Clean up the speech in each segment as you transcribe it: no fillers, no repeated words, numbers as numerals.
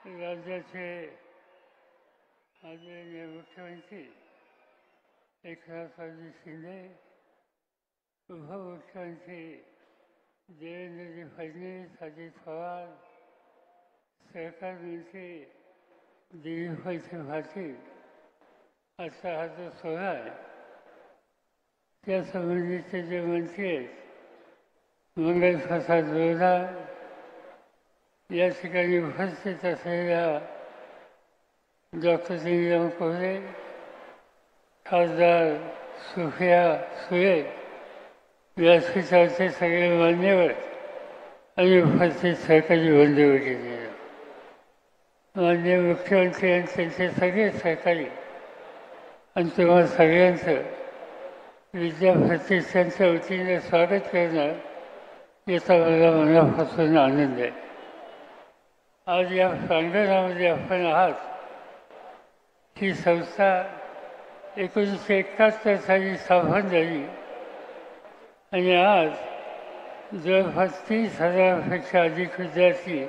राज्याचे आदरणीय मुख्यमंत्री एकनाथरावजी शिंदे, उपमुख्यमंत्री देवेंद्रजी फडणवीस, अजित पवार, सहकार मंत्री दिलीपभाई पाटील, असा हा जो सोहळा आहे त्या संबंधीचे जे मंत्री आहेत मंगलप्रसाद लोढा, या ठिकाणी उपस्थित असलेल्या डॉक्टर श्रीराम कोहरे, खासदार सुप्रिया सुळे, व्यासपीठावरचे सगळे मान्यवर आणि उपस्थित सहकारी बंधू भगिनी, माननीय मुख्यमंत्री आणि त्यांचे सगळे सहकारी आणि तुम्हा सगळ्यांचं विद्या प्रतिष्ठानच्या वतीने स्वागत करणं याचा मला मनापासून आनंद आहे. आज या प्रांगणामध्ये आपण आहात. ही संस्था 1971 साली स्थापन झाली आणि आज जवळपास 30,000पेक्षा अधिक विद्यार्थी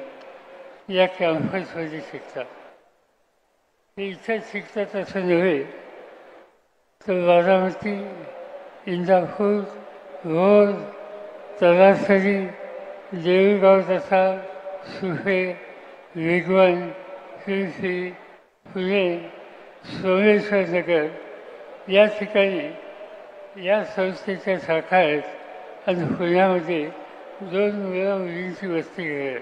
या कॅम्पसमध्ये शिकतात. ते इथे शिकतात असं नव्हे तर बारामती, इंदापूर, भोर, तलासरी, देऊळगाव तथा सुपे, वेगवान, शिरसी, पुणे, सोमेश्वर नगर या ठिकाणी या संस्थेच्या शाखा आहेत आणि पुण्यामध्ये 2 मुलं-मुलींची वस्ती आहे.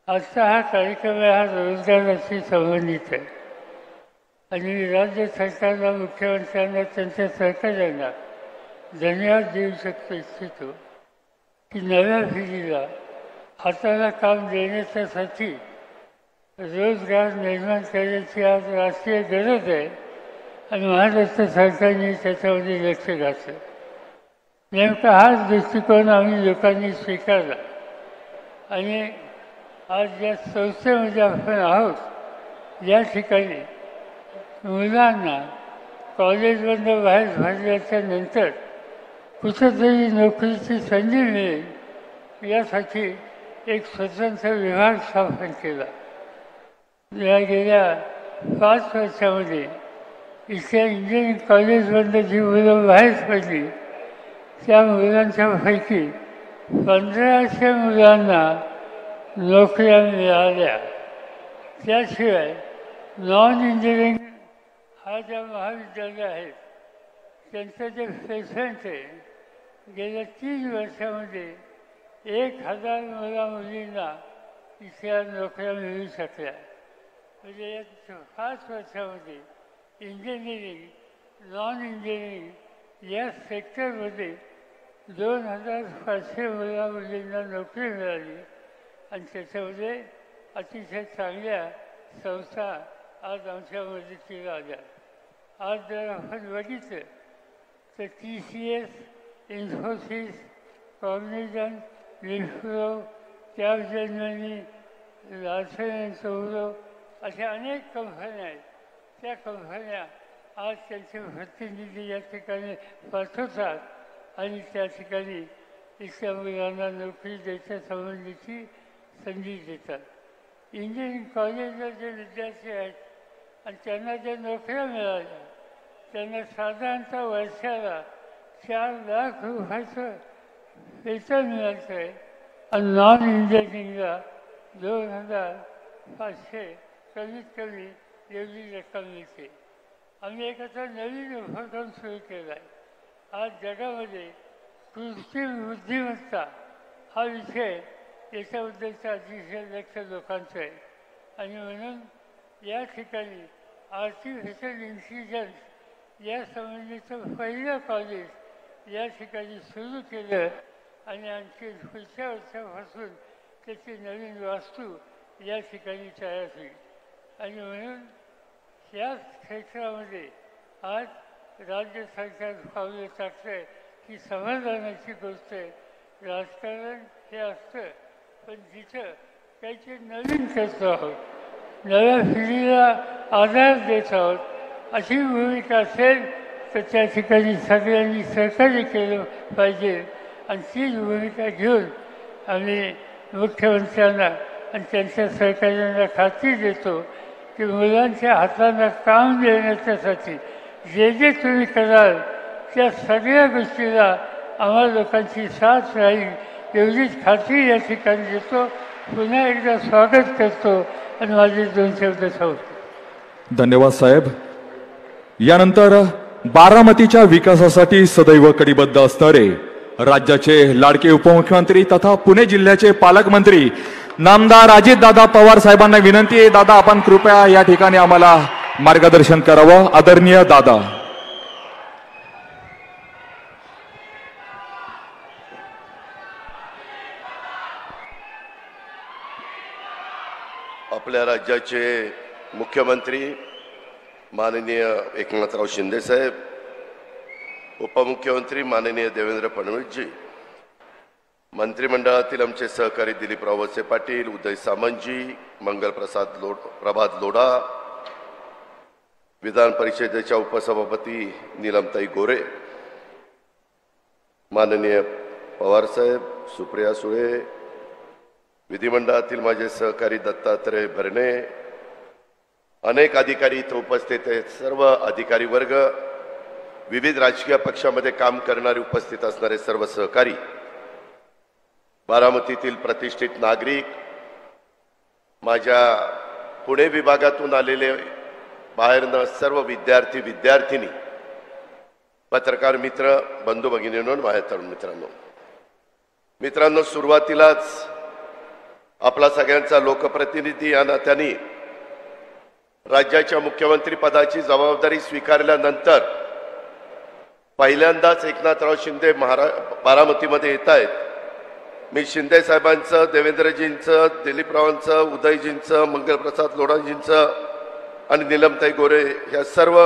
आजचा हा कार्यक्रम हा रोजगाराशी संबंधित आहे आणि राज्य सरकारला, मुख्यमंत्र्यांना, त्यांच्या सहकार्यांना धन्यवाद देऊ इच्छितो की नव्या पिढीला हाताला काम देण्याच्यासाठी रोजगार निर्माण करण्याची आज राष्ट्रीय गरज आहे आणि महाराष्ट्र सरकारने त्याच्यामध्ये लक्ष घातलं. नेमका हाच दृष्टिकोन आम्ही लोकांनी स्वीकारला आणि आज या संस्थेमध्ये आपण आहोत. या ठिकाणी मुलांना कॉलेजमधून बाहेर पडल्याच्या नंतर कुठंतरी नोकरीची संधी मिळेल यासाठी एक स्वतंत्र विभाग स्थापन केला. या गेल्या 5 वर्षामध्ये इथल्या इंजिनिअरिंग कॉलेजमधून जी मुलं बाहेर पडली त्या मुलांच्यापैकी 1500 मुलांना नोकऱ्या मिळाल्या. त्याशिवाय नॉन इंजिनिअरिंग हा ज्या महाविद्यालय आहेत त्यांचं जे प्लेसमेंट आहे गेल्या 3 वर्षामध्ये 1000 मुला-मुलींना इथल्या नोकऱ्या मिळू शकल्या. म्हणजे या 5 वर्षामध्ये इंजिनिअरिंग, नॉन इंजिनिअरिंग या सेक्टरमध्ये 2500 मुला-मुलींना नोकरी मिळाली आणि त्याच्यामध्ये अतिशय चांगल्या संस्था आज आमच्या मदतीला आल्या. आज जर आपण बघितलं तर TCS, Infosys, cognisant, Wipro, Capgemini, Larsen and Toubro अशा अनेक कंपन्या आहेत. त्या कंपन्या आज त्यांचे प्रतिनिधी या ठिकाणी पाठवतात आणि त्या ठिकाणी इथल्या मुलांना नोकरी द्यायच्या संबंधीची संधी देतात. इंजिनिअरिंग कॉलेजला जे विद्यार्थी आहेत आणि त्यांना ज्या नोकऱ्या मिळाल्या त्यांना साधारणतः वर्षाला 4 लाख रुपयाचं वेतन मिळायचं आहे आणि नॉन इंजिनिअरिंगला 2500 कमीत कमी एवढी रक्कम मिळते. आम्ही एक आता नवीन उपक्रम सुरू केला आहे. आज जगामध्ये कृत्रिम बुद्धिमत्ता हा विषय याच्याबद्दलचं अतिशय लक्ष लोकांचं आहे आणि म्हणून या ठिकाणी आर्टिफिशियल इंटेलिजन्स या संबंधीचं पहिलं कॉलेज या ठिकाणी सुरू केलं आणि आणखी पुढच्या वर्षापासून त्याची नवीन वास्तू या ठिकाणी तयार होईल. आणि म्हणून या क्षेत्रामध्ये आज राज्य सरकार पावलं टाकतं आहे ही समाधानाची गोष्ट आहे. राजकारण हे असतं पण जिथं काहीतरी नवीन करतो आहोत, नव्या पिढीला आधार देत आहोत अशी भूमिका असेल तर त्या ठिकाणी सगळ्यांनी सहकार्य केलं पाहिजे आणि तीच भूमिका घेऊन आम्ही मुख्यमंत्र्यांना आणि त्यांच्या सहकार्यांना खात्री देतो की मुलांच्या हातांना काम देण्याच्यासाठी जे जे तुम्ही कराल त्या सगळ्या गोष्टीला आम्हा लोकांची साथ राहील एवढीच खात्री या ठिकाणी देतो. पुन्हा एकदा स्वागत करतो आणि माझे 2 शब्द सांगतो. धन्यवाद साहेब. यानंतर बारामतीच्या विकासासाठी सदैव कटिबद्ध असणारे राज्याचे लाडके उपमुख्यमंत्री तथा पुणे जिल्ह्याचे पालकमंत्री नामदार अजितदादा पवार साहेबांना विनंती आहे, दादा आपण कृपया या ठिकाणी आम्हाला मार्गदर्शन करावं. आदरणीय दादा. आपल्या राज्याचे मुख्यमंत्री माननीय एकनाथराव शिंदे साहेब, उपमुख्यमंत्री माननीय देवेंद्र फडणवीसजी, मंत्रिमंडळातील आमचे सहकारी दिलीपराव वळसे पाटील, उदय सामंतजी, प्रभात लोढा, विधान परिषदेच्या उपसभापती नीलमताई गोरे, माननीय पवार साहेब, सुप्रिया सुळे, विधिमंडळातील माझे सहकारी दत्तात्रय भरणे, अनेक अधिकारी इथे उपस्थित आहेत. सर्व अधिकारी वर्ग, विविध राजकीय पक्षामध्ये काम करणारे उपस्थित असणारे सर्व सहकारी, बारामतीतील प्रतिष्ठित नागरिक, माझ्या पुणे विभागातून आलेले बाहेरनं सर्व विद्यार्थी विद्यार्थिनी, पत्रकार मित्र, बंधू भगिनींनो, माझ्या तरुण मित्रांनो, सुरुवातीलाच आपला सगळ्यांचा लोकप्रतिनिधी या नात्याने राज्याच्या मुख्यमंत्री पदाची जबाबदारी स्वीकारल्यानंतर पहिल्यांदाच एकनाथराव शिंदे बारामतीमध्ये येत आहेत. मी शिंदे साहेबांचं, देवेंद्रजींचं, दिलीपरावांचं, उदयजींचं, मंगलप्रसाद लोढाजींचं आणि नीलमताई गोरे या सर्व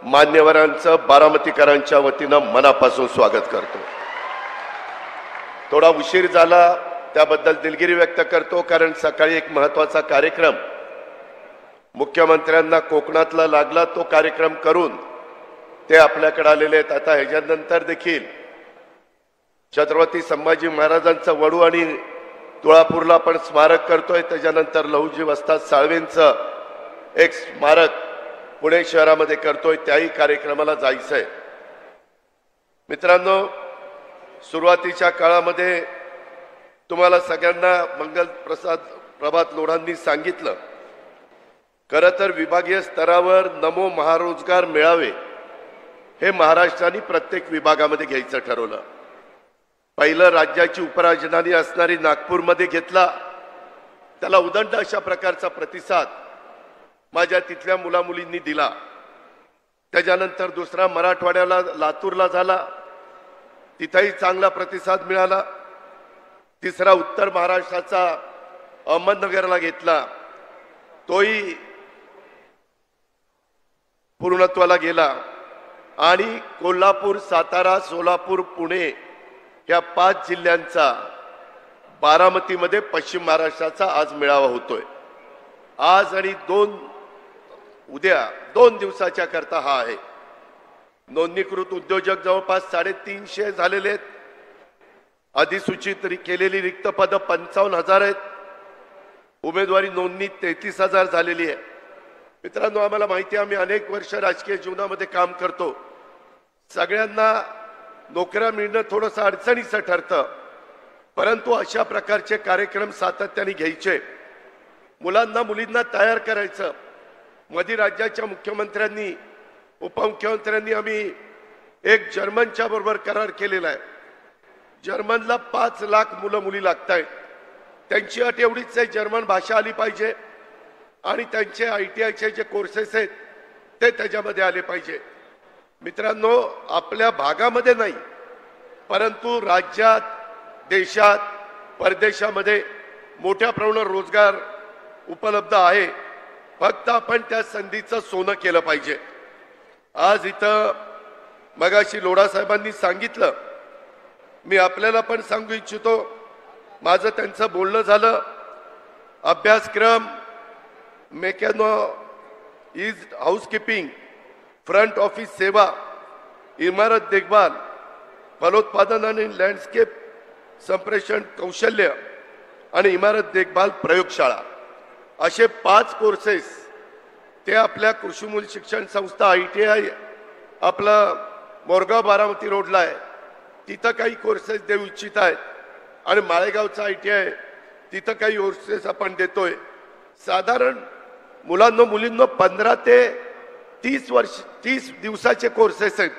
मान्यवरांचं बारामतीकरांच्या वतीनं मनापासून स्वागत करतो. थोडा उशीर झाला त्याबद्दल दिलगिरी व्यक्त करतो, कारण सकाळी एक महत्त्वाचा कार्यक्रम मुख्यमंत्र्यांना कोकणातला लागला, तो कार्यक्रम करून ते आपल्याकडे आलेले आहेत. आता ह्याच्यानंतर देखील छत्रपती संभाजी महाराजांचं वडू आणि तुळापूरला पण स्मारक करतोय. त्याच्यानंतर लहुजी वस्ताद साळवेंचं एक स्मारक पुणे शहरामध्ये करतोय, त्याही कार्यक्रमाला जायचंय. मित्रांनो, सुरुवातीच्या काळामध्ये तुम्हाला सगळ्यांना प्रभात लोढांनी सांगितलं, खरं तर विभागीय स्तरावर नमो महारोजगार मेळावे हे महाराष्ट्राने प्रत्येक विभागामध्ये घ्यायचं ठरवलं. पहिलं राज्याची उपराजधानी असणारी नागपूरमध्ये घेतला. त्याला उदंड अशा प्रकारचा प्रतिसाद माझ्या तिथल्या मुलामुलींनी दिला. त्याच्यानंतर दुसरा मराठवाड्याला लातूरला झाला, तिथेही चांगला प्रतिसाद मिळाला. तिसरा उत्तर महाराष्ट्राचा अहमदनगरला घेतला, तोही पूर्णत्वाला गेला. आणि कोल्हापूर, सातारा, सोलापूर, पुणे या 5 जिल्ह्यांचा बारामतीमध्ये पश्चिम महाराष्ट्राचा आज मेळावा होतोय. आज आणि उद्या 2 दिवसाच्या करता हा आहे. नोंदणीकृत उद्योजक जवळपास 350 झालेले आहेत. अधिसूचित केलेली रिक्त पदं 55,000 आहेत. उमेदवारी नोंदणी 33,000 झालेली आहे. मित्रांनो, आम्हाला माहिती आहे, आम्ही अनेक वर्ष राजकीय जीवनामध्ये काम करतो. सगळ्यांना नोकऱ्या मिळणं थोडंसं अडचणीचं ठरतं, परंतु अशा प्रकारचे कार्यक्रम सातत्याने घ्यायचे, मुलांना मुलींना तयार करायचं. मध्ये राज्याच्या मुख्यमंत्र्यांनी, उपमुख्यमंत्र्यांनी आम्ही एक जर्मनच्या बरोबर करार केलेला आहे. जर्मनला 5 लाख मुलं मुली लागत आहेत. त्यांची अट एवढीच आहे, जर्मन भाषा आली पाहिजे आणि त्यांचे ITIचे जे कोर्सेस आहेत ते त्याच्यामध्ये आले पाहिजे. मित्रांनो, आपल्या भागामध्ये नाही, परंतु राज्यात, देशात, परदेशामध्ये मोठ्या प्रमाणावर रोजगार उपलब्ध आहे. फक्त आपण त्या संधीचं सोनं केलं पाहिजे. आज इथं मगाशी लोढा साहेबांनी सांगितलं, मी आपल्याला पण सांगू इच्छितो, माझं त्यांचं बोलणं झालं. अभ्यासक्रम, mechano is housekeeping, front office सेवा, इमारत देखभाल, फलोत्पादन आणि लँडस्केप संप्रेषण कौशल्य आणि इमारत देखभाल प्रयोगशाळा असे 5 कोर्सेस ते आपल्या कृषी मूल शिक्षण संस्था ITI आपला मोरगाव बारामती रोडला आहे, तिथं काही कोर्सेस देऊ इच्छित आहेत आणि माळेगावचा ITI तिथं काही कोर्सेस आपण देतोय. साधारण मुलांना मुलींना 15 ते 30 दिवसाचे कोर्सेस आहेत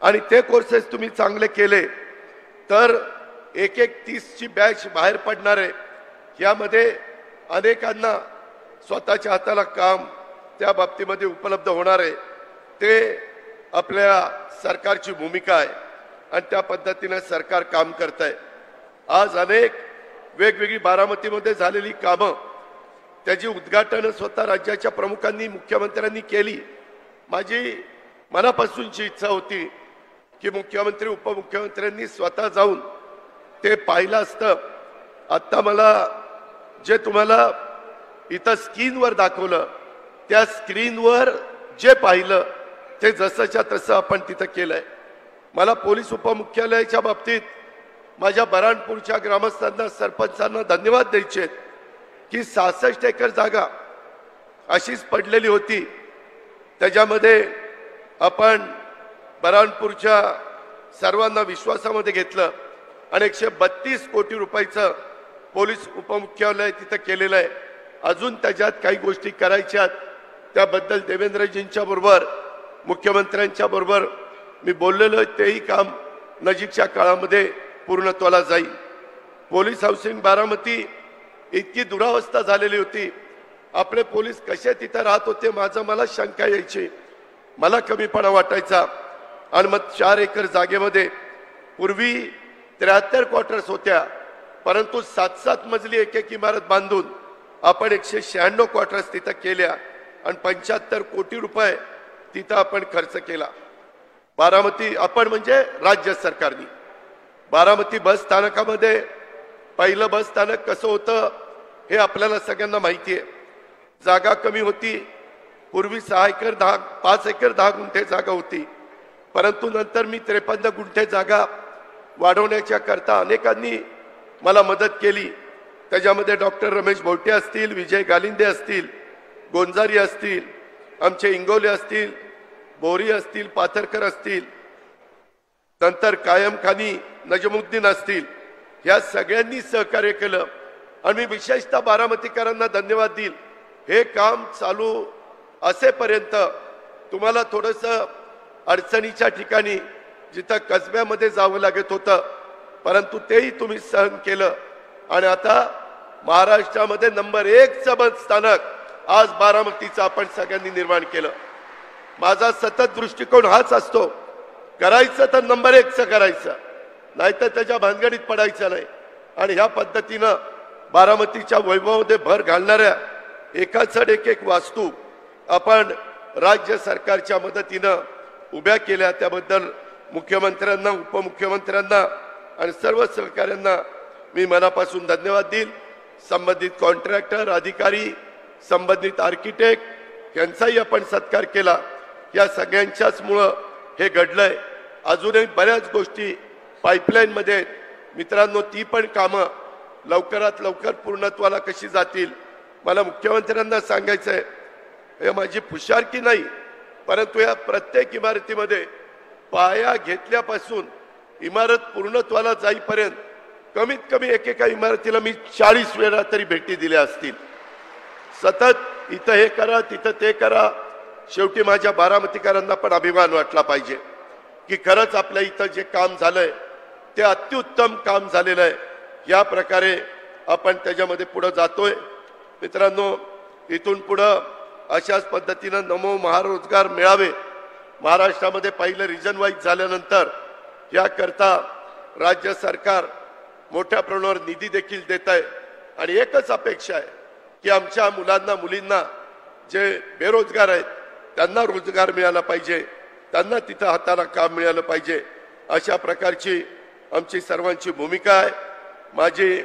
आणि ते कोर्सेस तुम्ही चांगले केले तर एक 30ची बॅच बाहेर पडणार आहे. यामध्ये अनेकांना स्वतःच्या हाताला काम त्या बाबतीमध्ये उपलब्ध होणार आहे. ते आपल्या सरकारची भूमिका आहे आणि त्या पद्धतीने सरकार काम करत आहे. आज अनेक वेगवेगळी बारामतीमध्ये झालेली कामं त्याची उद्घाटन स्वतः राज्याच्या प्रमुखांनी मुख्यमंत्र्यांनी केली. माझी मनापासूनची इच्छा होती की मुख्यमंत्री उपमुख्यमंत्र्यांनी स्वतः जाऊन ते पाहिलं असतं. आता मला जे तुम्हाला इथं स्क्रीनवर दाखवलं त्या स्क्रीनवर जे पाहिलं ते जसंच्या तसं आपण तिथं केलंय. मला पोलीस उपमुख्यालयाच्या बाबतीत माझ्या बऱ्हाणपूरच्या ग्रामस्थांना सरपंचांना धन्यवाद द्यायचे की 66 एकर जागा अशीच पडलेली होती. त्याच्यामध्ये आपण बऱ्हाणपूरच्या सर्वांना विश्वासामध्ये घेतलं आणि 132 कोटी रुपयाचं पोलीस उपमुख्यालय तिथं केलेलं आहे. अजून त्याच्यात काही गोष्टी करायच्यात. त्याबद्दल देवेंद्रजींच्या बरोबर मुख्यमंत्र्यांच्या बरोबर मी बोललेलो, तेही काम नजीकच्या काळामध्ये पूर्णत्वाला जाईल. पोलीस हाऊसिंग बारामती इतकी दुरावस्था झालेली होती. आपले पोलीस कसे तिथं राहत होते मला शंका यायची, मला कमीपणा वाटायचा. आणि मग 4 एकर जागेमध्ये पूर्वी 73 क्वार्टर्स होत्या, परंतु 7-7 मजली एक इमारत बांधून आपण 196 क्वार्टर्स तिथं केल्या आणि 75 कोटी रुपये तिथं आपण खर्च केला. बारामती आपण म्हणजे राज्य सरकारने बारामती बस स्थानकामध्ये पहिलं बस स्थानक कसं होतं हे आपल्याला सगळ्यांना माहिती आहे. जागा कमी होती. पूर्वी 5 एकर 10 गुंठे जागा होती, परंतु नंतर मी 53 गुंठे जागा वाढवण्याच्या करता अनेकांनी मला मदत केली. त्याच्यामध्ये डॉक्टर रमेश भोवटे असतील, विजय गालिंदे असतील, गोंजारी असतील, आमचे इंगोले असतील, बोरी असतील, पाथरकर असतील, नंतर कायम खानी नजमुद्दीन असतील, या सगळ्यांनी सहकार्य केलं आणि मी विशेषतः बारामतीकरांना धन्यवाद देईल. हे काम चालू असेपर्यंत तुम्हाला थोडंसं अडचणीच्या ठिकाणी जिथं कसब्यामध्ये जावं लागत होतं, परंतु तेही तुम्ही सहन केलं आणि आता महाराष्ट्रामध्ये नंबर 1चं बस स्थानक आज बारामतीचं आपण सगळ्यांनी निर्माण केलं. माझा सतत दृष्टिकोन हाच असतो, करायचं तर नंबर 1चं करायचं, नाहीतर त्याच्या भानगडीत पडायचं नाही. आणि ह्या पद्धतीनं बारामतीच्या वैभवामध्ये भर घालणाऱ्या एकाचड एक वास्तू आपण राज्य सरकारच्या मदतीनं उभ्या केल्या. त्याबद्दल मुख्यमंत्र्यांना, उपमुख्यमंत्र्यांना आणि सर्व सहकाऱ्यांना मी मनापासून धन्यवाद देईल. संबंधित कॉन्ट्रॅक्टर, अधिकारी, संबंधित आर्किटेक्ट यांचाही आपण सत्कार केला. या सगळ्यांच्याच मुळे हे घडलंय. अजूनही बऱ्याच गोष्टी पाईपलाईन मध्ये आहेत. मित्रांनो, ती पण कामं लवकरात लवकर पूर्णत्वाला कशी जातील. मला मुख्यमंत्र्यांना सांगायचं आहे, हे माझी फुशारकी नाही, परंतु या प्रत्येक इमारतीमध्ये पाया घेतल्यापासून इमारत पूर्णत्वाला जाईपर्यंत कमीत कमी एकेका इमारतीला मी 40 वेळा तरी भेटी दिल्या असतील. सतत इथं हे करा, तिथं ते करा. शेवटी माझ्या बारामतीकरांना पण अभिमान वाटला पाहिजे की खरंच आपल्या इथं जे काम झालंय ते अत्युत्तम काम झालेलं आहे. या प्रकारे आपण त्याच्यामध्ये पुढे जातोय. मित्रांनो, इथून पुढं अशाच पद्धतीनं नमो महारोजगार मेळावे महाराष्ट्रामध्ये पहिलं रिजन वाईज झाल्यानंतर याकरता राज्य सरकार मोठ्या प्रमाणावर निधी देखील देत आहे. आणि एकच अपेक्षा आहे की आमच्या मुलांना, मुलींना जे बेरोजगार आहेत त्यांना रोजगार मिळाला पाहिजे, त्यांना तिथं हाताला काम मिळालं पाहिजे. अशा प्रकारची आमची सर्वांची भूमिका आहे. माझी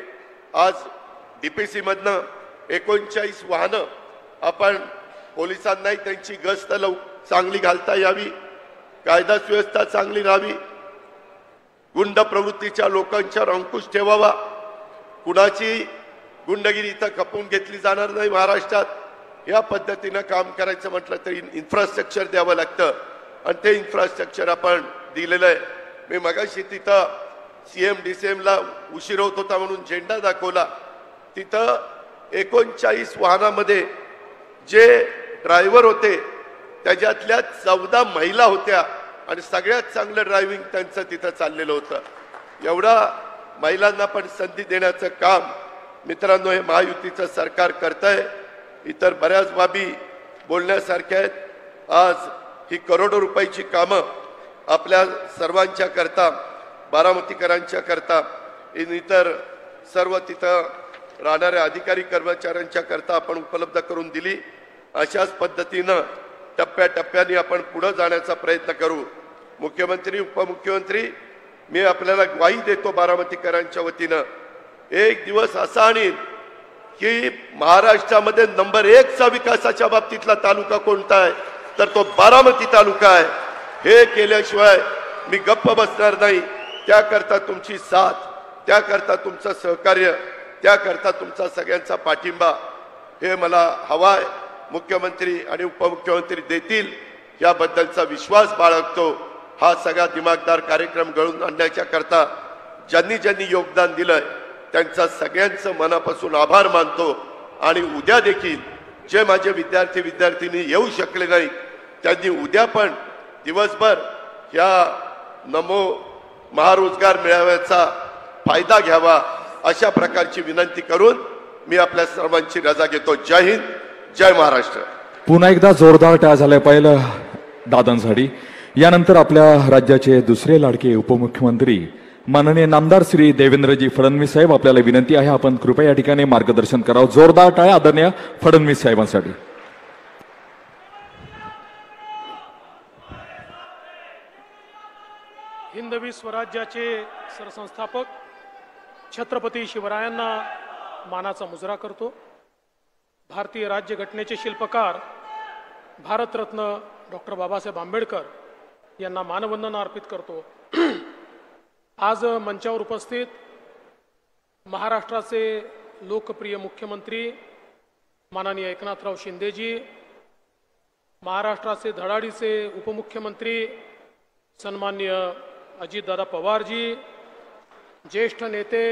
आज DPC मधनं 39 वाहनं आपण पोलिसांनाही त्यांची गस्त चांगली घालता यावी, कायदा सुव्यवस्था चांगली राहावी, गुंड प्रवृत्तीच्या लोकांच्यावर अंकुश ठेवावा, कुणाची गुंडगिरी इथं खपवून घेतली जाणार नाही महाराष्ट्रात। या पद्धतीनं काम करायचं म्हटलं तरी इन्फ्रास्ट्रक्चर द्यावं लागतं आणि ते इन्फ्रास्ट्रक्चर आपण दिलेलं आहे। मी मगाशी तिथं CM DCMला उशीर होत होता म्हणून झेंडा दाखवला। तिथं 39 वाहनामध्ये जे ड्रायव्हर होते त्याच्यातल्या 14 महिला होत्या आणि सगळ्यात चांगलं ड्रायव्हिंग त्यांचं तिथं चाललेलं होतं। एवढा महिलांना पण संधी देण्याचं काम मित्रांनो हे महायुतीचं सरकार करतंय। इतर बऱ्याच बाबी बोलण्यासारख्या आहेत। आज ही करोडो रुपयाची कामं आपल्या सर्वांच्या करता, बारामतीकरांच्या करता, इतर सर्व तिथं राहणाऱ्या अधिकारी कर्मचाऱ्यांच्या करता आपण उपलब्ध करून दिली। अशाच पद्धतीनं टप्प्याटप्प्याने आपण पुढे जाण्याचा प्रयत्न करू। मुख्यमंत्री, उपमुख्यमंत्री, मी आपल्याला ग्वाही देतो बारामतीकरांच्या वतीनं, एक दिवस असा आणीन की महाराष्ट्रामध्ये नंबर 1 चा विकासाच्या बाबतीतला तालुका कोणता आहे तर तो बारामती तालुका आहे। हे केल्याशिवाय मी गप्प बसणार नाही। त्याकरता तुमची साथ, त्याकरता तुमचं सहकार्य, त्याकरता तुमचा सगळ्यांचा पाठिंबा हे मला हवा आहे। मुख्यमंत्री आणि उपमुख्यमंत्री देतील याबद्दलचा विश्वास बाळगतो। हा सगळा दिमागदार कार्यक्रम घडवून आणण्याच्या करता ज्यांनी ज्यांनी योगदान दिलंय त्यांचा सगळ्यांचं मनापासून आभार मानतो। आणि उद्या देखील जे माझे विद्यार्थी येऊ शकले नाही त्यांनी उद्या पण दिवसभर या नमो महारोजगार मेळाव्याचा फायदा घ्यावा अशा प्रकारची विनंती करून मी आपल्या सर्वांची रजा घेतो। जय हिंद, जय महाराष्ट्र। पुन्हा एकदा जोरदार टाळ्या झाल्या पाहिलं दादांसाठी। यानंतर आपल्या राज्याचे दुसरे लाडके उपमुख्यमंत्री माननीय नामदार श्री देवेंद्रजी फडणवीस साहेब, आपल्याला विनंती आहे आपण कृपया या ठिकाणी मार्गदर्शन करावं। जोरदार टाळ्या आदरणीय फडणवीस साहेबांसाठी। हिंदवी स्वराज्याचे सरसंस्थापक छत्रपती शिवरायांना मानाचा मुजरा करतो। भारतीय राज्यघटनेचे शिल्पकार भारतरत्न डॉक्टर बाबासाहेब आंबेडकर यांना मानवंदना अर्पित करतो। आज मंचावर उपस्थित महाराष्ट्राचे लोकप्रिय मुख्यमंत्री माननीय एकनाथराव शिंदेजी, महाराष्ट्राचे धडाडीचे उपमुख्यमंत्री सन्माननीय अजितदादा पवारजी, ज्येष्ठ नेते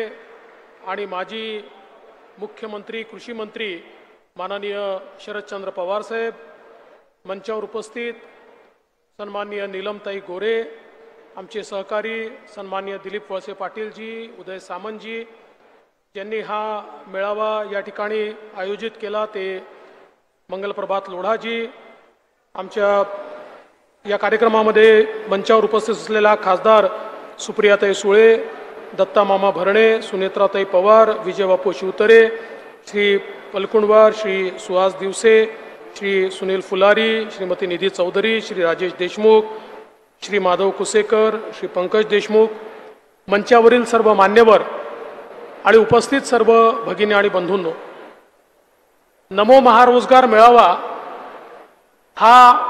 आणि माजी मुख्यमंत्री कृषी मंत्री माननीय शरदचंद्र पवार साहेब, मंचावर उपस्थित सन्माननीय नीलमताई गोरे, आमचे सहकारी सन्माननीय दिलीप वळसे पाटीलजी, उदय सामंतजी, ज्यांनी हा मेळावा या ठिकाणी आयोजित केला ते मंगलप्रभात लोढाजी, आमच्या या कार्यक्रमामध्ये मंचावर उपस्थित असलेला खासदार सुप्रियाताई सुळे, दत्ता मामा भरणे, सुनेत्राताई पवार, विजयबापू शिवतरे, श्री पलकुंडवार, श्री सुहास दिवसे, श्री सुनील फुलारी, श्रीमती निधी चौधरी, श्री राजेश देशमुख, श्री माधव कुसेकर, श्री पंकज देशमुख, मंचावरील सर्व मान्यवर आणि उपस्थित सर्व भगिनी आणि बंधूंनो, नमो महारोजगार मेळावा हा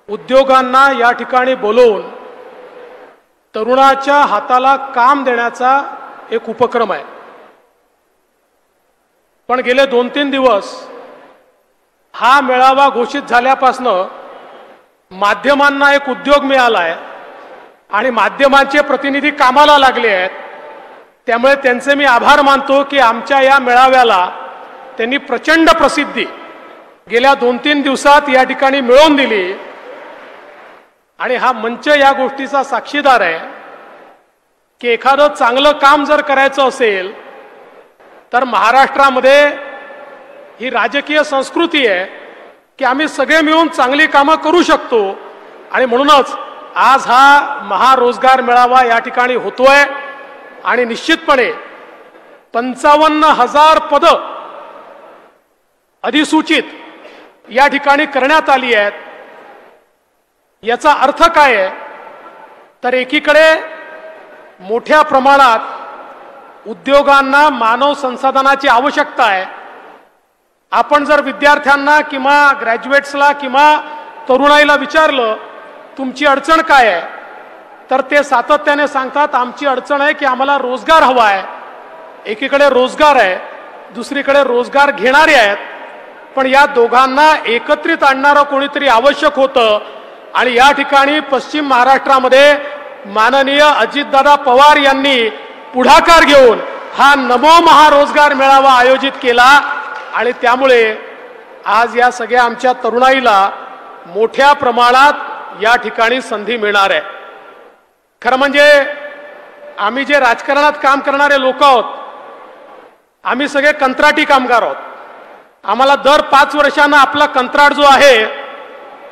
उद्योगांना या ठिकाणी बोलवून तरुणाच्या हाताला काम देण्याचा एक उपक्रम आहे। पण गेले 2-3 दिवस हा मेळावा घोषित झाल्यापासनं माध्यमांना एक उद्योग मिळाला आहे आणि माध्यमांचे प्रतिनिधी कामाला लागले आहेत। त्यामुळे त्यांचे मी आभार मानतो की आमच्या या मेळाव्याला त्यांनी प्रचंड प्रसिद्धी गेल्या 2-3 दिवसात या ठिकाणी मिळवून दिली आणि हा मंच या गोष्टीचा साक्षीदार आहे की एखादं चांगलं काम जर करायचं असेल तर महाराष्ट्रामध्ये ही राजकीय संस्कृती आहे की आम्ही सगळे मिळून चांगली कामं करू शकतो आणि म्हणूनच आज हा महारोजगार मेळावा या ठिकाणी होतोय आणि निश्चितपणे 55,000 पदं अधिसूचित या ठिकाणी करण्यात आली आहेत। याचा अर्थ काय आहे तर एकीकडे मोठ्या प्रमाणात उद्योगांना मानव संसाधनाची आवश्यकता आहे। आपण जर विद्यार्थ्यांना किंवा ग्रॅज्युएट्सला किंवा तरुणाईला विचारलं तुमची अडचण काय आहे तर ते सातत्याने सांगतात आमची अडचण आहे की आम्हाला रोजगार हवा आहे। एकीकडे रोजगार आहे दुसरीकडे रोजगार घेणारे आहेत, पण या दोघांना एकत्रित आणणारं कोणीतरी आवश्यक होतं आणि या ठिकाणी पश्चिम महाराष्ट्रामध्ये माननीय अजितदादा पवार यांनी पुढाकार घेऊन हा नमो महारोजगार मेळावा आयोजित केला आणि त्यामुळे आज या सगळ्या आमच्या तरुणाईला मोठ्या प्रमाणात या ठिकाणी संधी मिळणार आहे। खरं म्हणजे आम्ही जे राजकारणात काम करणारे लोक आहोत, आम्ही सगळे कंत्राटी कामगार आहोत। आम्हाला दर 5 वर्षांना आपला कंत्राट जो आहे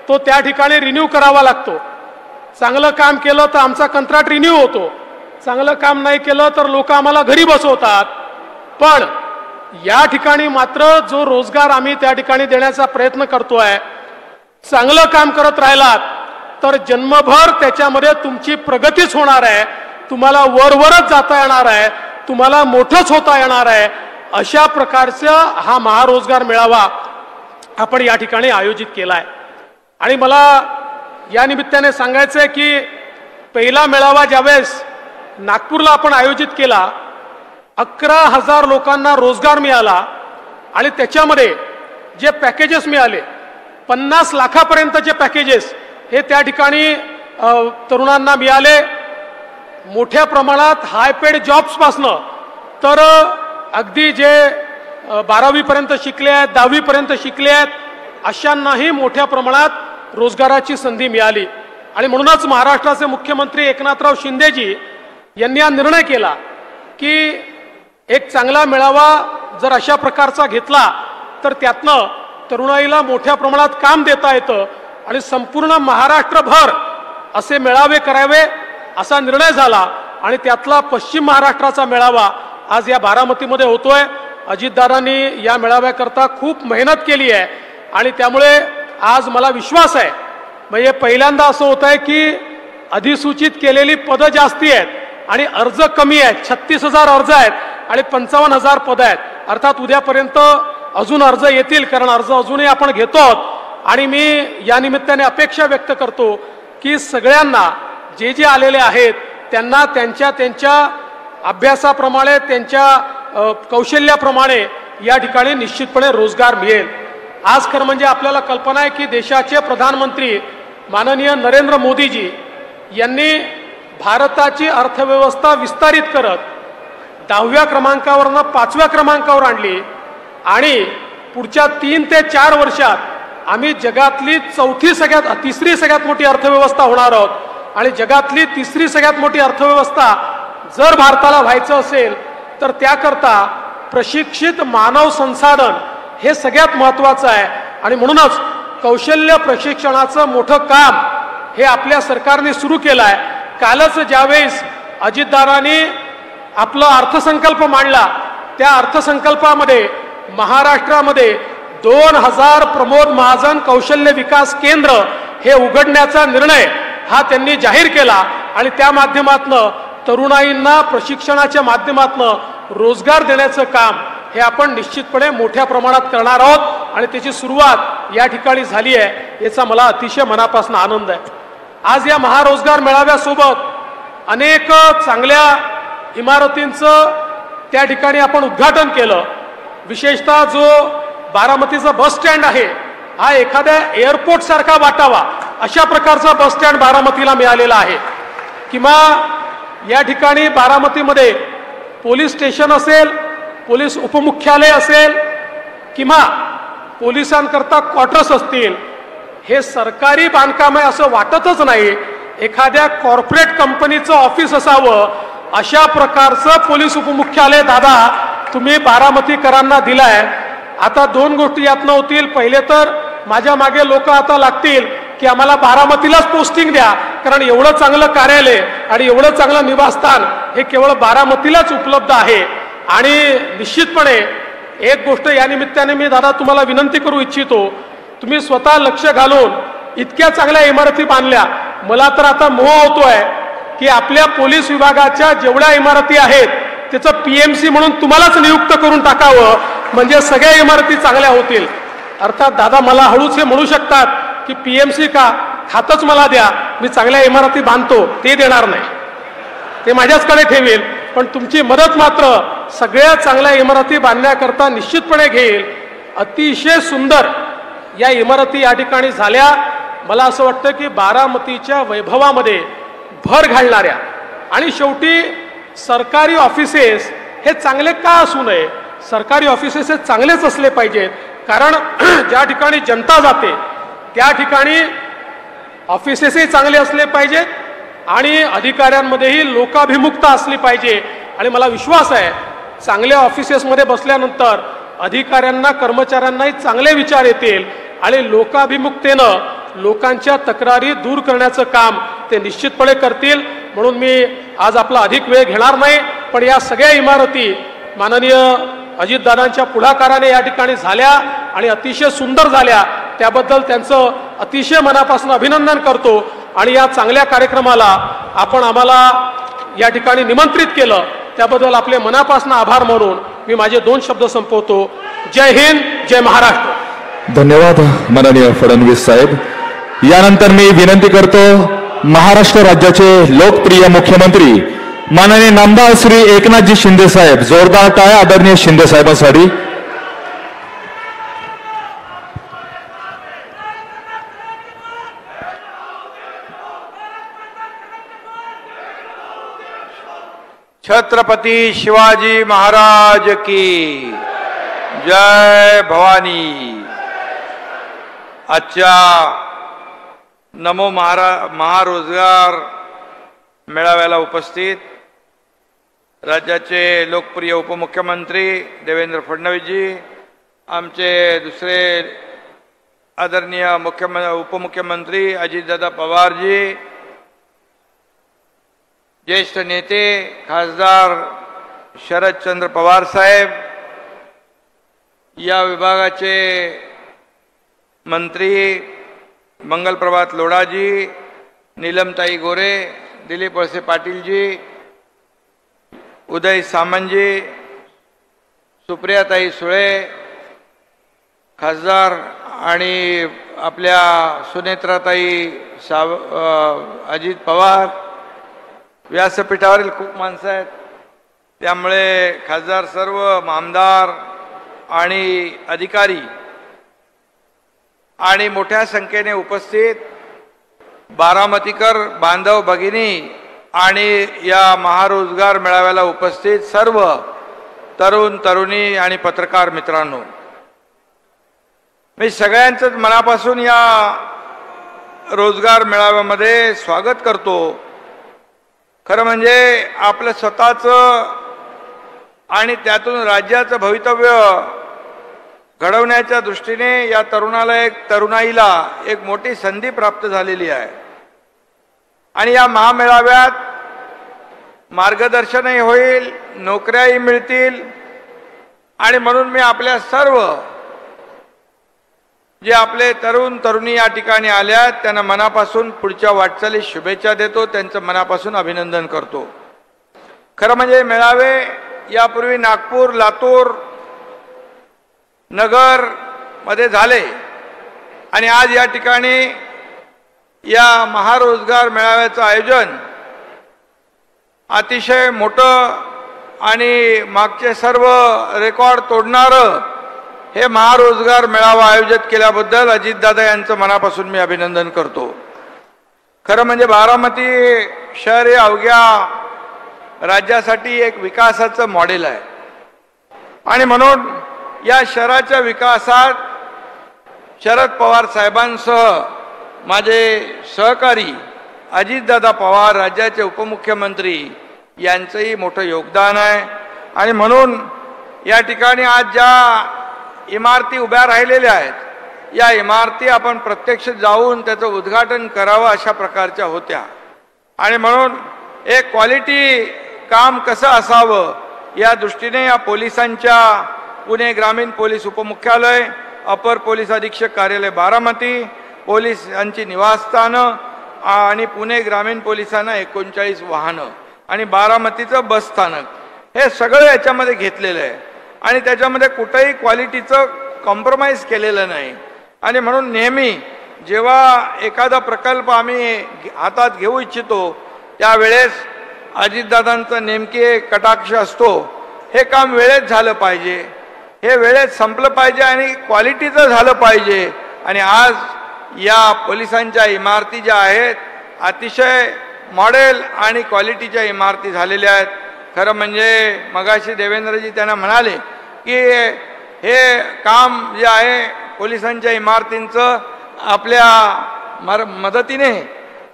तो त्या ठिकाणी रिन्यू करावा लागतो। चांगलं काम केलं तर आमचा कंत्राट रिन्यू होतो, चांगलं काम नाही केलं तर लोक आम्हाला घरी बसवतात। पण या ठिकाणी मात्र जो रोजगार आम्ही त्या ठिकाणी देण्याचा प्रयत्न करतोय, चांगलं काम करत राहिलात तर जन्मभर त्याच्यामध्ये तुमची प्रगतीच होणार आहे, तुम्हाला वरवरच जाता येणार आहे, तुम्हाला मोठंच होता येणार आहे। अशा प्रकारचा हा महारोजगार मेळावा आपण या ठिकाणी आयोजित केला आहे। आणि मला या निमित्ताने सांगायचं आहे की पहिला मेळावा ज्यावेळेस नागपूरला आपण आयोजित केला, 11,000 लोकांना रोजगार मिळाला आणि त्याच्यामध्ये जे पॅकेजेस मिळाले 50 लाखापर्यंतचे पॅकेजेस हे त्या ठिकाणी तरुणांना मिळाले। मोठ्या प्रमाणात हाय पेड जॉब्सपासनं तर अगदी जे 12वी पर्यंत शिकले आहेत, 10वी पर्यंत शिकले आहेत, अशांनाही मोठ्या प्रमाणात रोजगाराची संधी मिळाली। आणि म्हणूनच महाराष्ट्राचे मुख्यमंत्री एकनाथराव शिंदेजी यांनी हा निर्णय केला की एक चांगला मेळावा जर अशा प्रकारचा घेतला तर त्यातनं तरुणाईला मोठ्या प्रमाणात काम देता येतं आणि संपूर्ण महाराष्ट्रभर असे मेळावे करावे असा निर्णय झाला। आणि त्यातला पश्चिम महाराष्ट्राचा मेळावा आज या बारामतीमध्ये होतोय। अजितदादांनी या मेळाव्याकरता खूप मेहनत केली आहे आणि त्यामुळे आज मला विश्वास आहे, म्हणजे पहिल्यांदा असं होत आहे की अधिसूचित केलेली पदं जास्ती आहेत आणि अर्ज कमी आहेत। 36,000 अर्ज आहेत आणि 55,000 पदं आहेत। अर्थात उद्यापर्यंत अजून अर्ज येतील, कारण अर्ज अजूनही आपण घेतो आहोत। आणि मी या निमित्ताने अपेक्षा व्यक्त करतो की सगळ्यांना जे जे आलेले आहेत त्यांना त्यांच्या त्यांच्या अभ्यासाप्रमाणे, त्यांच्या कौशल्याप्रमाणे या ठिकाणी निश्चितपणे रोजगार मिळेल। आज खरं म्हणजे आपल्याला कल्पना आहे की देशाचे प्रधानमंत्री माननीय नरेंद्र मोदीजी यांनी भारताची अर्थव्यवस्था विस्तारित करत 10व्या क्रमांकावरनं 5व्या क्रमांकावर आणली आणि पुढच्या 3 ते 4 वर्षात आम्ही जगातली तिसरी सगळ्यात मोठी अर्थव्यवस्था होणार आहोत। आणि जगातली तिसरी सगळ्यात मोठी अर्थव्यवस्था जर भारताला व्हायचं असेल तर त्याकरता प्रशिक्षित मानव संसाधन हे सगळ्यात महत्त्वाचं आहे। आणि म्हणूनच कौशल्य प्रशिक्षणाचं मोठं काम हे आपल्या सरकारने सुरू केलं आहे। कालच ज्यावेळेस अजितदादांनी आपला अर्थसंकल्प मांडला, त्या अर्थसंकल्पामध्ये महाराष्ट्रामध्ये 2000 प्रमोद महाजन कौशल्य विकास केंद्र हे उघडण्याचा निर्णय हा त्यांनी जाहीर केला आणि त्या माध्यमातून तरुणाईंना प्रशिक्षणाच्या माध्यमातून रोजगार देण्याचं काम हे आपण निश्चितपणे मोठ्या प्रमाणात करणार आहोत आणि त्याची सुरुवात या ठिकाणी झाली आहे, याचा मला अतिशय मनापासून आनंद आहे। आज या महारोजगार मेळाव्यासोबत अनेक चांगल्या इमारतींचं त्या ठिकाणी आपण उद्घाटन केलं। विशेषतः जो बारामतीचा बस स्टँड आहे हा एखाद्या एअरपोर्ट सारखा वाटावा अशा प्रकारचा बस स्टँड बारामतीला मिळालेला आहे। किंवा या ठिकाणी बारामतीमध्ये पोलीस स्टेशन असेल, पोलीस उपमुख्यालय असेल किंवा पोलिसांकरता क्वार्टर्स असतील, हे सरकारी बांधकाम आहे असं वाटतच नाही, एखाद्या कॉर्पोरेट कंपनीचं ऑफिस असावं अशा प्रकारचं पोलीस उपमुख्यालय दादा तुम्ही बारामतीकरांना दिलाय। आता 2 गोष्टी यातनं होतील। पहिले तर माझ्या मागे लोक आता लागतील की आम्हाला बारामतीलाच पोस्टिंग द्या, कारण एवढं चांगलं कार्यालय आणि एवढं चांगलं निवासस्थान हे केवळ बारामतीलाच उपलब्ध आहे। आणि निश्चितपणे एक गोष्ट या निमित्ताने मी दादा तुम्हाला विनंती करू इच्छितो, तुम्ही स्वतः लक्ष घालून इतक्या चांगल्या इमारती बांधल्या, मला तर आता मोह होतोय की आपल्या पोलीस विभागाच्या जेवढ्या इमारती आहेत त्याचं PMC म्हणून तुम्हालाच नियुक्त करून टाकावं, म्हणजे सगळ्या इमारती चांगल्या होतील। अर्थात दादा मला हळूच हे म्हणू शकतात की PMC का, खातच मला द्या, मी चांगल्या इमारती बांधतो, ते देणार नाही, ते माझ्याचकडे ठेवेल। पण तुमची मदत मात्र सगळ्या चांगल्या इमारती बांधण्याकरता निश्चितपणे घेईल. अतिशय सुंदर या इमारती या ठिकाणी झाल्या. मला असं वाटतं की बारामतीच्या वैभवामध्ये भर घालणाऱ्या आणि शेवटी सरकारी ऑफिसेस हे चांगले का असू नये, सरकारी ऑफिसेस हे चांगलेच असले पाहिजेत. कारण ज्या ठिकाणी जनता जाते त्या ठिकाणी ऑफिसेसही चांगले असले पाहिजेत आणि अधिकाऱ्यांमध्येही लोकाभिमुखता असली पाहिजे. आणि मला विश्वास आहे चांगल्या ऑफिसेसमध्ये बसल्यानंतर अधिकाऱ्यांना कर्मचाऱ्यांनाही चांगले विचार येतील आणि लोकाभिमुखतेनं लोकांच्या तक्रारी दूर करण्याचं काम ते निश्चितपणे करतील. म्हणून मी आज आपला अधिक वेळ घेणार नाही, पण या सगळ्या इमारती माननीय अजितदादांच्या पुढाकाराने या ठिकाणी झाल्या आणि अतिशय सुंदर झाल्या. त्याबद्दल त्यांचं अतिशय मनापासून अभिनंदन करतो. आणि या चांगल्या कार्यक्रमाला आपण आम्हाला या ठिकाणी निमंत्रित केलं त्याबद्दल आपले मनापासून आभार मानून मी माझे 2 शब्द संपवतो. जय हिंद, जय महाराष्ट्र. धन्यवाद माननीय फडणवीस साहेब. यानंतर मी विनंती करतो महाराष्ट्र राज्याचे लोकप्रिय मुख्यमंत्री माननीय नामदार श्री एकनाथजी शिंदे साहेब, जोरदार टाळ्या आदरणीय शिंदे साहेबांसाठी. छत्रपती शिवाजी महाराज की जय भवानी. आजच्या नमो महारोजगार मेळाव्याला उपस्थित राज्याचे लोकप्रिय उपमुख्यमंत्री देवेंद्र फडणवीसजी, आमचे दुसरे आदरणीय उपमुख्यमंत्री अजितदादा पवारजी, ज्येष्ठ नेते खासदार शरदचंद्र पवार साहेब, या विभागाचे मंत्री मंगलप्रभात लोढाजी, नीलमताई गोरे, दिलीप वळसे पाटीलजी, उदय सामंतजी, सुप्रियाताई सुळे, खासदार आणि आपल्या सुनेत्राताई अजित पवार, व्यासपीठावरील खूप माणसं आहेत त्यामुळे खासदार सर्व, आमदार आणि अधिकारी आणि मोठ्या संख्येने उपस्थित बारामतीकर बांधव भगिनी आणि या महारोजगार मेळाव्याला उपस्थित सर्व तरुण तरुणी आणि पत्रकार मित्रांनो, मी सगळ्यांचंच मनापासून या रोजगार मेळाव्यामध्ये स्वागत करतो. खरं म्हणजे आपलं स्वतःचं आणि त्यातून राज्याचं भवितव्य घडवण्याच्या दृष्टीने या तरुणाईला एक मोठी संधी प्राप्त झालेली आहे. आणि या महामेळाव्यात मार्गदर्शनही होईल, नोकऱ्याही मिळतील. आणि म्हणून मी आपल्या सर्व जे आपले तरुण तरुणी या ठिकाणी आल्या त्यांना मनापासून पुढच्या वाटचालीस शुभेच्छा देतो, त्यांचं मनापासून अभिनंदन करतो. खरं म्हणजे मेळावे यापूर्वी नागपूर, लातूर, नगर मध्ये झाले आणि आज या ठिकाणी या महारोजगार मेळाव्याचं आयोजन अतिशय मोठं आणि मागचे सर्व रेकॉर्ड तोडणारं हे महारोजगार मेळावा आयोजित केल्याबद्दल अजितदादा यांचं मनापासून मी अभिनंदन करतो. खरं म्हणजे बारामती शहर हे अवघ्या राज्यासाठी एक विकासाचं मॉडेल आहे आणि म्हणून या शहराच्या विकासात शरद पवार साहेबांसह माझे सहकारी अजितदादा पवार राज्याचे उपमुख्यमंत्री यांचंही मोठं योगदान आहे. आणि म्हणून या ठिकाणी आज ज्या इमारती उभ्या राहिलेल्या आहेत या इमारती आपण प्रत्यक्ष जाऊन त्याचं उद्घाटन करावं अशा प्रकारच्या होत्या. आणि म्हणून एक क्वालिटी काम कसं असावं या दृष्टीने या पोलिसांच्या पुणे ग्रामीण पोलीस उपमुख्यालय, अपर पोलीस अधीक्षक कार्यालय बारामती, पोलिसांची निवासस्थानं आणि पुणे ग्रामीण पोलिसांना 39 वाहनं आणि बारामतीचं बस स्थानक हे सगळं याच्यामध्ये घेतलेलं आहे आणि त्याच्यामध्ये कुठेही क्वालिटीचं कॉम्प्रोमाइज केलेलं नाही. आणि म्हणून नेहमी जेव्हा एखादा प्रकल्प आम्ही हातात घेऊ इच्छितो त्यावेळेस अजितदादांचा नेमके कटाक्ष असतो, हे काम वेळेत झालं पाहिजे, हे वेळेत संपलं पाहिजे आणि क्वालिटीचं झालं पाहिजे. आणि आज या पोलिसांच्या इमारती ज्या आहेत अतिशय मॉडेल आणि क्वालिटीच्या इमारती झालेल्या आहेत. खरं म्हणजे मगाशी देवेंद्रजी त्यांना म्हणाले की हे काम जे आहे पोलिसांच्या इमारतींचं आपल्या मदतीने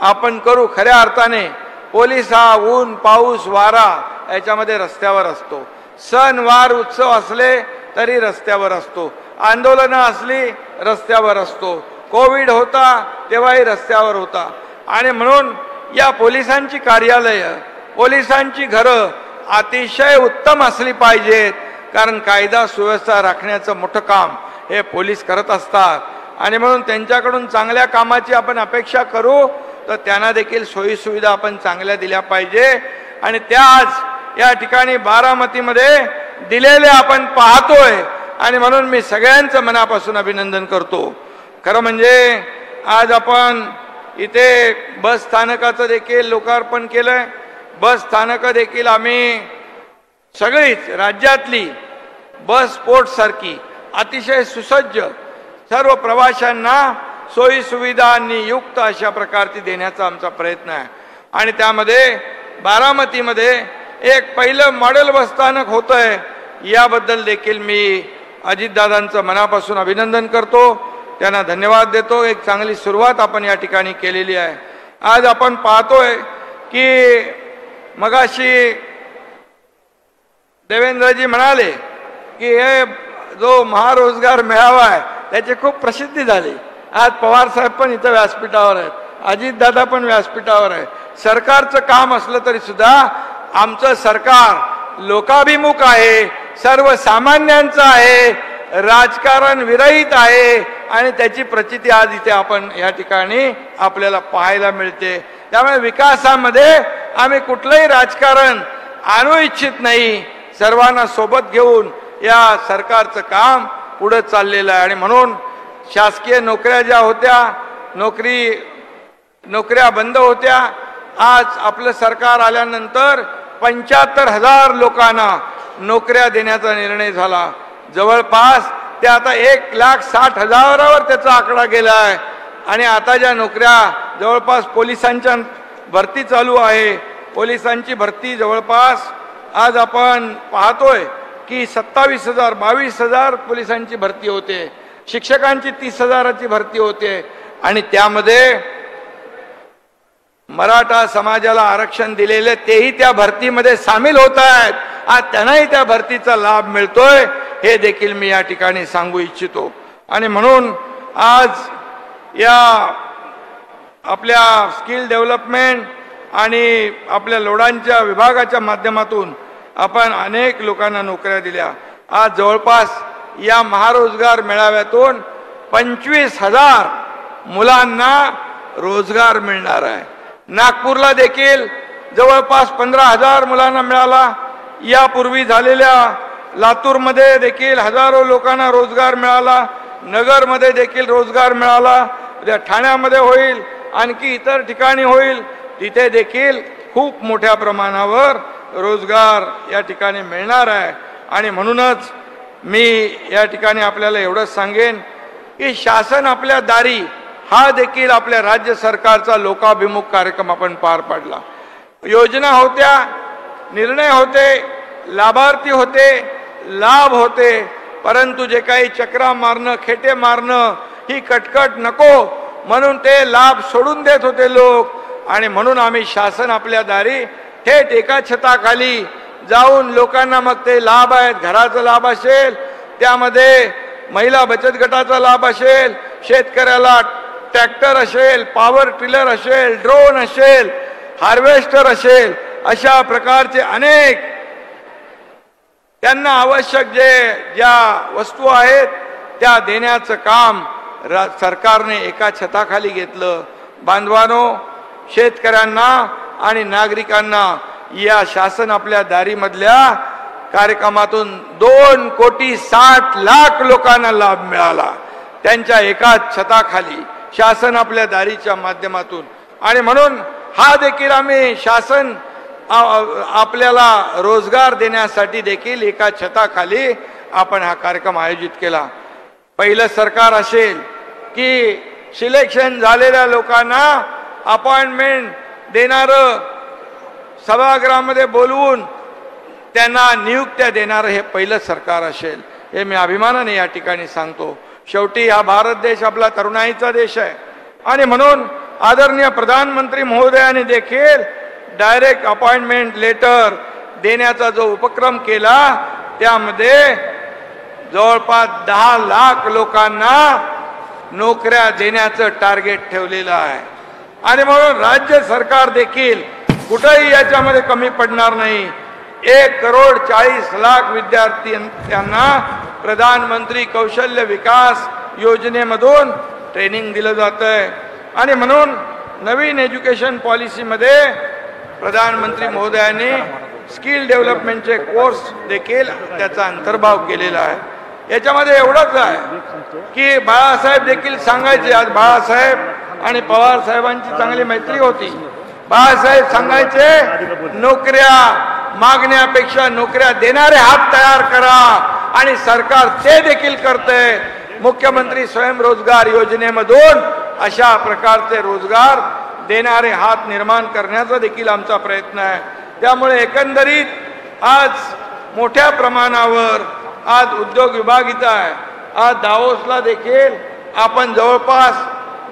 आपण करू. खऱ्या अर्थाने पोलीस हा ऊन पाऊस वारा याच्यामध्ये रस्त्यावर असतो. सण वार उत्सव असले तरी रस्त्यावर असतो, आंदोलनं असली रस्त्यावर असतो, कोविड होता तेव्हाही रस्त्यावर होता. आणि म्हणून या पोलिसांची कार्यालयं पोलिसांची घरं अतिशय उत्तम असली पाहिजेत, कारण कायदा सुव्यवस्था राखण्याचं मोठं काम हे पोलीस करत असतात. आणि म्हणून त्यांच्याकडून चांगल्या कामाची आपण अपेक्षा करू, तर त्यांना देखील सोयीसुविधा आपण चांगल्या दिल्या पाहिजे. आणि त्या आज या ठिकाणी बारामतीमध्ये दिलेल्या आपण पाहतोय. आणि म्हणून मी सगळ्यांचं मनापासून अभिनंदन करतो. खरं म्हणजे आज आपण इथे बस स्थानकाचं देखील लोकार्पण केलंय. बस स्थानकं देखील आम्ही सगळीच राज्यातली बस स्पोर्ट सारखी अतिशय सुसज्ज सर्व प्रवाशांना सोयी सुविधांनी युक्त अशा प्रकारची देण्याचा आमचा प्रयत्न आहे. आणि त्यामध्ये बारामतीमध्ये एक पहिलं मॉडेल बस स्थानक होतंय, याबद्दल देखील मी अजितदादांचं मनापासून अभिनंदन करतो, त्यांना धन्यवाद देतो. एक चांगली सुरुवात आपण या ठिकाणी केलेली आहे. आज आपण पाहतोय की मगाशी देवेंद्रजी म्हणाले की हे जो महारोजगार मेळावा आहे त्याची खूप प्रसिद्धी झाली. आज पवार साहेब पण इथं व्यासपीठावर आहेत, अजितदादा पण व्यासपीठावर आहे. सरकारचं काम असलं तरी सुद्धा आमचं सरकार लोकाभिमुख आहे, सर्वसामान्यांचं आहे, राजकारण विरहित आहे. आणि त्याची प्रचिती आज इथे आपण या ठिकाणी आपल्याला पाहायला मिळते. त्यामुळे विकासामध्ये आम्ही कुठलंही राजकारण आणू इच्छित नाही. सर्वांना सोबत घेऊन या सरकारचं काम पुढे चाललेलं आहे. आणि म्हणून शासकीय नोकऱ्या ज्या होत्या नोकऱ्या बंद होत्या, आज आपलं सरकार आल्यानंतर 75,000 लोकांना नोकऱ्या देण्याचा निर्णय झाला. जवळपास ते आता 1,60,000वर त्याचा आकडा गेला आहे. आणि आता ज्या नोकऱ्या जवळपास पोलिसांच्या भरती चालू आहे, पोलिसांची भरती जवळपास आज आपण पाहतोय की 27,000 22,000 पोलिसांची भरती होते, शिक्षकांची 30,000ची भरती होते. आणि त्यामध्ये मराठा समाजाला आरक्षण दिलेले तेही त्या भरतीमध्ये सामील होत आहेत. आज त्यांनाही त्या भरतीचा लाभ मिळतोय, हे देखील मी या ठिकाणी सांगू इच्छितो. आणि म्हणून आज या आपल्या स्किल डेव्हलपमेंट आणि आपल्या लोडांच्या विभागाच्या माध्यमातून आपण अनेक लोकांना नोकऱ्या दिल्या. आज जवळपास या महारोजगार मेळाव्यातून 25,000 मुलांना रोजगार मिळणार आहे. नागपूरला देखील जवळपास 15,000 मुलांना मिळाला. यापूर्वी झालेल्या लातूरमध्ये देखील हजारो लोकांना रोजगार मिळाला, नगरमध्ये देखील रोजगार मिळाला, उद्या ठाण्यामध्ये होईल, आणखी इतर ठिकाणी होईल, तिथे देखील खूप मोठ्या प्रमाणावर रोजगार या ठिकाणी मिळणार आहे. आणि म्हणूनच मी या ठिकाणी आपल्याला एवढंच सांगेन की शासन आपल्या दारी हा देखील आपल्या राज्य सरकारचा लोकाभिमुख कार्यक्रम आपण पार पाडला. योजना होत्या, निर्णय होते, लाभार्थी होते, लाभ होते, परंतु जे काही चक्रा मारणं खेटे मारणं ही कटकट नको म्हणून ते लाभ सोडून देत होते लोक. आणि म्हणून आम्ही शासन आपल्या दारी थेट एका छताखाली जाऊन लोकांना मग ते लाभ आहेत, घराचा लाभ असेल, त्यामध्ये महिला बचत गटाचा लाभ असेल, शेतकऱ्याला ट्रॅक्टर असेल, पॉवर टिलर असेल, ड्रोन असेल, हार्वेस्टर असेल, अशा प्रकारचे अनेक त्यांना आवश्यक ज्या वस्तू आहेत त्या देण्याचं काम सरकारने एका छताखाली घेतलं. बांधवानो, शेतकऱ्यांना आणि नागरिकांना या शासन आपल्या दारीमधल्या कार्यक्रमातून 2,60,00,000 लोकांना लाभ मिळाला त्यांच्या एकाच छताखाली शासन आपल्या दारीच्या माध्यमातून. आणि म्हणून हा देखील आम्ही शासन आपल्याला रोजगार देण्यासाठी देखील एका छताखाली आपण हा कार्यक्रम आयोजित केला. पहिलं सरकार असेल की सिलेक्शन झालेल्या लोकांना अपॉइंटमेंट देणारं, सभागृहामध्ये बोलवून त्यांना नियुक्त्या देणारं हे पहिलं सरकार असेल. हे मी अभिमानाने या ठिकाणी सांगतो. शेवटी हा भारत देश आपला तरुणाईचा देश आहे आणि म्हणून आदरणीय प्रधानमंत्री महोदयांनी देखील डायरेक्ट अपॉइंटमेंट लेटर देण्याचा जो उपक्रम केला त्यामध्ये जवळपास 10 लाख लोकांना नोकऱ्या देण्याचं टार्गेट ठेवलेलं आहे. आणि म्हणून राज्य सरकार देखील कुठेही याच्यामध्ये कमी पडणार नाही. 1,40,00,000 विद्यार्थ्यांना प्रधानमंत्री कौशल्य विकास योजनेमधून ट्रेनिंग दिलं जातंय. आणि म्हणून नवीन एज्युकेशन पॉलिसीमध्ये प्रधानमंत्री महोदयांनी स्किल डेव्हलपमेंटचे कोर्स देखील त्याचा अंतर्भाव केलेला आहे. याच्यामध्ये एवढंच आहे की बाळासाहेब देखील सांगायचे, आज बाळासाहेब आणि पवार साहेबांची चांगली मैत्री होती. बाळासाहेब सांगायचे नोकऱ्या मागण्यापेक्षा नोकऱ्या देणारे हात तयार करा आणि सरकार ते देखील करते. मुख्यमंत्री स्वयंरोजगार योजनेमधून अशा प्रकारचे रोजगार देणारे हात निर्माण करण्याचा देखील आमचा प्रयत्न आहे. त्यामुळे एकंदरीत आज मोठ्या प्रमाणावर आज उद्योग विभाग इथं आहे. आज दावोसला देखील आपण जवळपास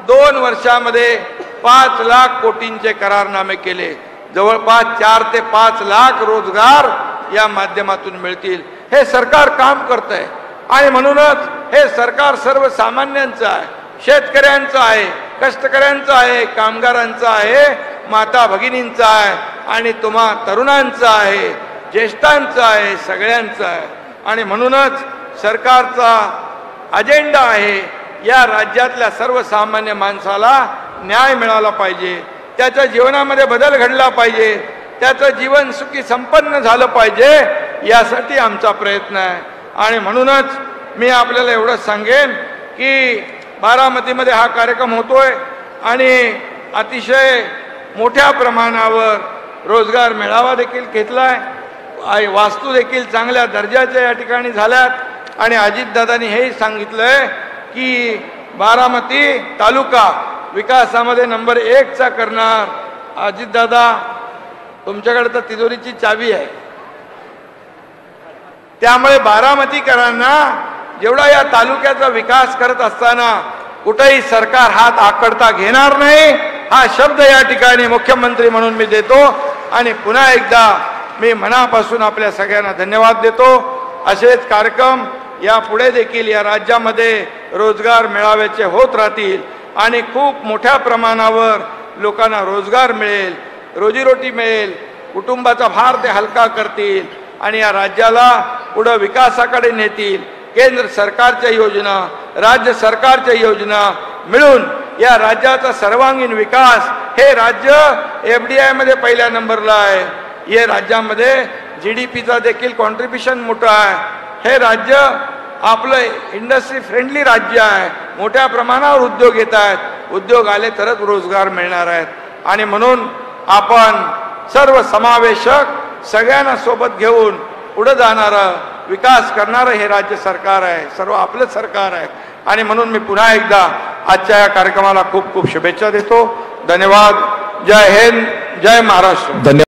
2 वर्षामध्ये 5 लाख कोटींचे करारनामे केले. जवळपास 4 ते 5 लाख रोजगार या माध्यमातून मिळतील. हे सरकार काम करतंय आणि म्हणूनच हे सरकार सर्वसामान्यांचं आहे, शेतकऱ्यांचं आहे, कष्टकऱ्यांचं आहे, कामगारांचं आहे, माता भगिनींचं आहे आणि तुम्हा तरुणांचं आहे, ज्येष्ठांचं आहे, सगळ्यांचं आहे. आणि म्हणूनच सरकारचा अजेंडा आहे या राज्यातल्या सर्वसामान्य माणसाला न्याय मिळाला पाहिजे, त्याच्या जीवनामध्ये बदल घडला पाहिजे, त्याचं जीवन सुखी संपन्न झालं पाहिजे, यासाठी आमचा प्रयत्न आहे. आणि म्हणूनच मी आपल्याला एवढंच सांगेन की बारामतीमध्ये हा कार्यक्रम होतोय आणि अतिशय मोठ्या प्रमाणावर रोजगार मेळावा देखील घेतलाय. वास्तू देखील चांगल्या दर्जाच्या या ठिकाणी झाल्यात. आणि अजितदादांनी हेही सांगितलंय की बारामती तालुका विकासामध्ये नंबर 1 चा करणार. अजितदादा, तुमच्याकडे तर तिजोरीची चावी आहे. त्यामुळे बारामतीकरांना जेवढा या तालुक्याचा विकास करत असताना कुठेही सरकार हात आकडता घेणार नाही हा शब्द या ठिकाणी मुख्यमंत्री म्हणून मी देतो. आणि पुन्हा एकदा मी मनापासून आपल्या सगळ्यांना धन्यवाद देतो. असेच कार्यक्रम यापुढे देखील या राज्यामध्ये रोजगार मेळाव्याचे होत राहतील आणि खूप मोठ्या प्रमाणावर लोकांना रोजगार मिळेल, रोजीरोटी मिळेल, कुटुंबाचा भार ते हलका करतील आणि या राज्याला पुढे विकासाकडे नेतील. केंद्र सरकारच्या योजना, राज्य सरकारच्या योजना मिळून या राज्याचा सर्वांगीण विकास, हे राज्य FDI मध्ये पहिल्या नंबरला आहे. हे राज्यामध्ये GDPचा देखील कॉन्ट्रीब्युशन मोठा आहे. हे राज्य आपलं इंडस्ट्री फ्रेंडली राज्य आहे. मोठ्या प्रमाणावर उद्योग येत आहेत. उद्योग आले तरच रोजगार मिळणार आहेत. आणि म्हणून आपण सर्व समावेशक सगळ्यांना सोबत घेऊन पुढे जाणारं, विकास करणारं हे राज्य सरकार आहे, सर्व आपलं सरकार आहे. आणि म्हणून मी पुन्हा एकदा आजच्या या कार्यक्रमाला खूप खूप शुभेच्छा देतो. धन्यवाद. जय हिंद, जय महाराष्ट्र.